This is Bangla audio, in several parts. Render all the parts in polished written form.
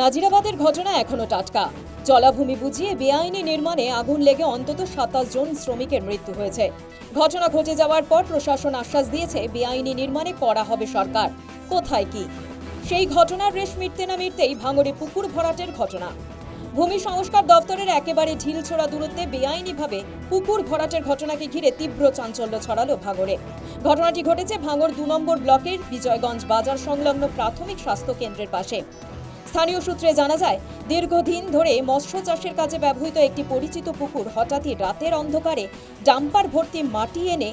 নাজিরাবাদের ঘটনা এখনো টাটকা। জলাভূমি বুঝিয়ে বেআইনি নির্মাণে আগুন লেগে অন্তত 27 জন শ্রমিকের মৃত্যু হয়েছে। ঘটনা ঘটে যাওয়ার পর প্রশাসন আশ্বাস দিয়েছে বেআইনি নির্মাণে করা হবে সরকার। কোথায় কি? সেই ঘটনার রেশ মিটতে না মিটতেই ভাঙড়ে পুকুর ভরাটের ঘটনা। ভূমি সংস্কার দপ্তরের একেবারে ঢিলছোড়া দূরত্বে বেআইনিভাবে পুকুর ভরাটের ঘটনাকে ঘিরে তীব্র চাঞ্চল্য ছড়ালো ভাঙড়ে। ঘটনাটি ঘটেছে ভাঙড় 2 নম্বর ব্লকের বিজয়গঞ্জ বাজার সংলগ্ন প্রাথমিক স্বাস্থ্য কেন্দ্রের পাশে। স্থানীয় সূত্রে জানা যায়, দীর্ঘদিন ধরে মৎস্য চাষের কাজে ব্যবহৃত একটি পরিচিত পুকুর হঠাৎই রাতের অন্ধকারে ডাম্পার ভর্তি মাটি এনে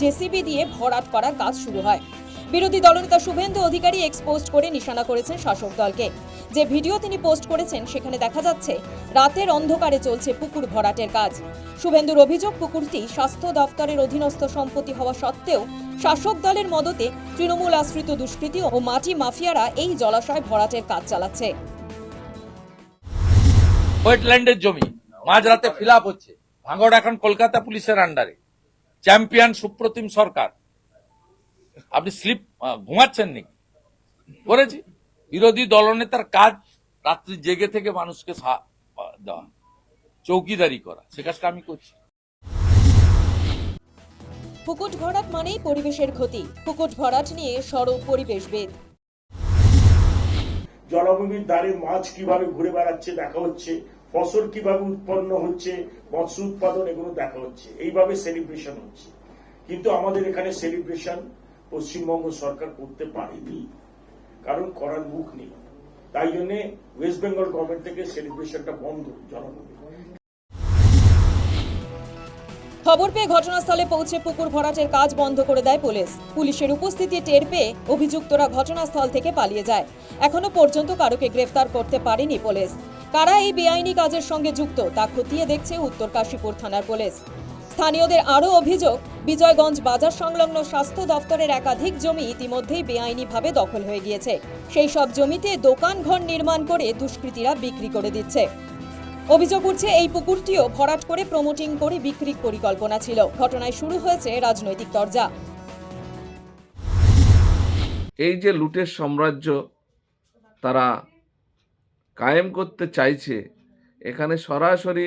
জেসিবি দিয়ে ভরাট করার কাজ শুরু হয়। বিরোধী দলনেতা শুভেন্দু অধিকারী এক্সপোজ করে নিশানা করেছেন শাসক দলকে। যে ভিডিও তিনি পোস্ট করেছেন সেখানে দেখা যাচ্ছে রাতের অন্ধকারে চলছে পুকুর ভরাটের কাজ। শুভেন্দুর অভিযোগ, পুকুরটি স্বাস্থ্য দপ্তরের অধীনস্থ সম্পত্তি হওয়া সত্ত্বেও শাসক দলের মদতে তৃণমূল আশ্রিত দুষ্কৃতী ও মাটি মাফিয়ারা এই জলাশয় ভরাটের কাজ চালাচ্ছে। ওয়েটল্যান্ডের জমি মাঝরাতে ফিল আপ হচ্ছে। ভাঙড় এখন কলকাতা পুলিশের আন্ডারে। চ্যাম্পিয়ন সুপ্রতিম সরকার। আপনি স্লিপ ঘুমাচ্ছেন নাকি? করেছি। বিরোধী দলনেতার কাজ রাত্রি জেগে থেকে মানুষকে দেওয়া, চৌকিদারি করা, সে কাজটা আমি করছি। পুকুর ভরাট মানেই পরিবেশের ক্ষতি। পুকুর ভরাট নিয়ে সরব পরিবেশবিদ। জলাভূমির ধারে মাছ কিভাবে ঘুরে বেড়াচ্ছে দেখা হচ্ছে, ফসল কিভাবে উৎপন্ন হচ্ছে, মৎস্য উৎপাদন, এগুলো দেখা হচ্ছে। এইভাবে সেলিব্রেশন হচ্ছে। কিন্তু আমাদের এখানে সেলিব্রেশন পশ্চিমবঙ্গ সরকার করতে পারেনি, কারণ করার মুখ নেই। তাই জন্য ওয়েস্ট বেঙ্গল গভর্নমেন্ট থেকে সেলিব্রেশনটা বন্ধ। জলাভূমি খবর পেয়ে ঘটনাস্থলে পৌঁছে পুকুর ভরাটের কাজ বন্ধ করে দেয় পুলিশ। পুলিশের উপস্থিতি টের পেয়ে অভিযুক্তরা ঘটনাস্থল থেকে পালিয়ে যায়। এখনো পর্যন্ত কারোকে গ্রেফতার করতে পারেনি পুলিশ। কারা এই বেআইনি কাজের সঙ্গে যুক্ত তা খতিয়ে দেখছে উত্তর কাশীপুর থানার পুলিশ। স্থানীয়দের আরও অভিযোগ, বিজয়গঞ্জ বাজার সংলগ্ন স্বাস্থ্য দপ্তরের একাধিক জমি ইতিমধ্যেই বেআইনিভাবে দখল হয়ে গিয়েছে। সেই সব জমিতে দোকান ঘর নির্মাণ করে দুষ্কৃতীরা বিক্রি করে দিচ্ছে। অভিযোগ উঠছে এই পুকুরটিও ভরাট করে প্রমোটিং করে বিক্রির পরিকল্পনা ছিল। ঘটনায় শুরু হয়েছে রাজনৈতিক তরজা। এই যে লুটের সাম্রাজ্য তারা কায়েম করতে চাইছে, এখানে সরাসরি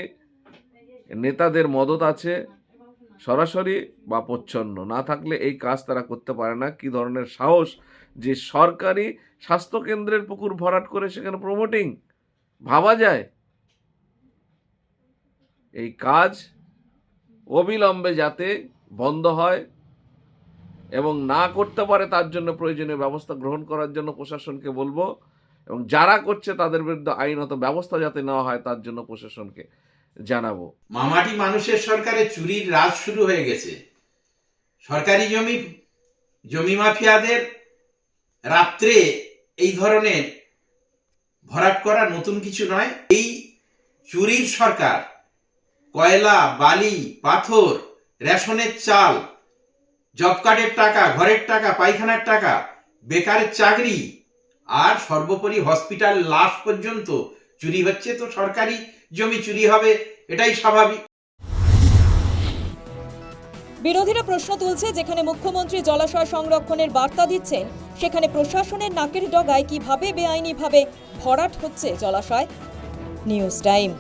নেতাদের মদত আছে, সরাসরি বা প্রচ্ছন্ন। না থাকলে এই কাজ তারা করতে পারে না। কি ধরনের সাহস যে সরকারি স্বাস্থ্যকেন্দ্রের পুকুর ভরাট করে সেখানে প্রমোটিং, ভাবা যায়? এই কাজ অবিলম্বে যাতে বন্ধ হয় এবং না করতে পারে তার জন্য প্রয়োজনীয় ব্যবস্থা গ্রহণ করার জন্য প্রশাসনকে বলবো, এবং যারা করছে তাদের বিরুদ্ধে আইনত ব্যবস্থা যাতে নেওয়া হয় তার জন্য প্রশাসনকে জানাবো। মামাটি মানুষের সরকারে চুরির রাজ শুরু হয়ে গেছে। সরকারি জমি মাফিয়াদের রাত্রে এই ধরনের ভরাট করা নতুন কিছু নয়। এই চুরির সরকার কয়লা, বালি, পাথর, রেশনের চাল, জব কার্ডের টাকা, ঘরের টাকা, পায়খানার টাকা, বেকারের চাকরি, আর সর্বোপরি হসপিটাল লাশ পর্যন্ত চুরি হচ্ছে। তো সরকারি জমি চুরি হবে, এটাই স্বাভাবিক। বিরোধীরা প্রশ্ন তুলছে, যেখানে মুখ্যমন্ত্রী জলাশয় সংরক্ষণের বার্তা দিচ্ছেন, সেখানে প্রশাসনের নাকের ডগায় কিভাবে বেআইনিভাবে ভরাট হচ্ছে জলাশয়। News time.